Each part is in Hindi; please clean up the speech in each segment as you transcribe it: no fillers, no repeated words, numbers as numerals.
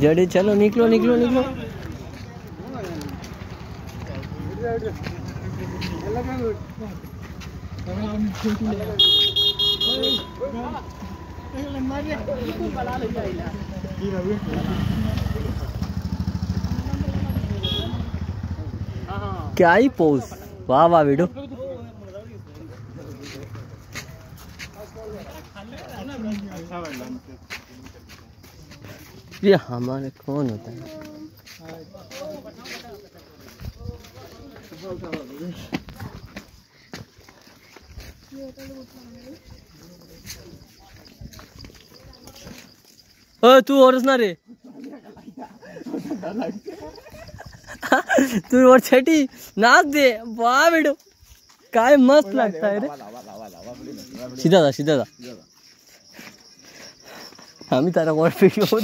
जड़ी चलो निकलो निकलो निकलो। क्या ही पोज, वाह वाह वीडियो। ये हमारे कौन होता है? तू और ना रे तू और छठी नाच दे। वाह बेटो काय मस्त लगता है रे। सीधा था सीधा था। हम तारा और वीडियो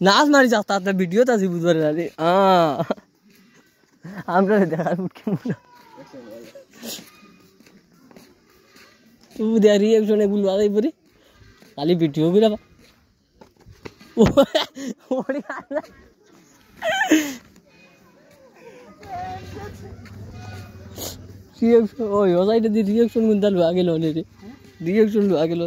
नाच मारी जाता था वीडियो था सी बुधवार रे। हां हम कर देखा उठ के मुंह तू दे रिएक्शन बुलवा दे पूरी खाली वीडियो भी रहा ओड़ी आला रिएक्शन ओ यो साइड दी रिएक्शन गुंदल आगे लोने रे रिएक्शन आगे लो।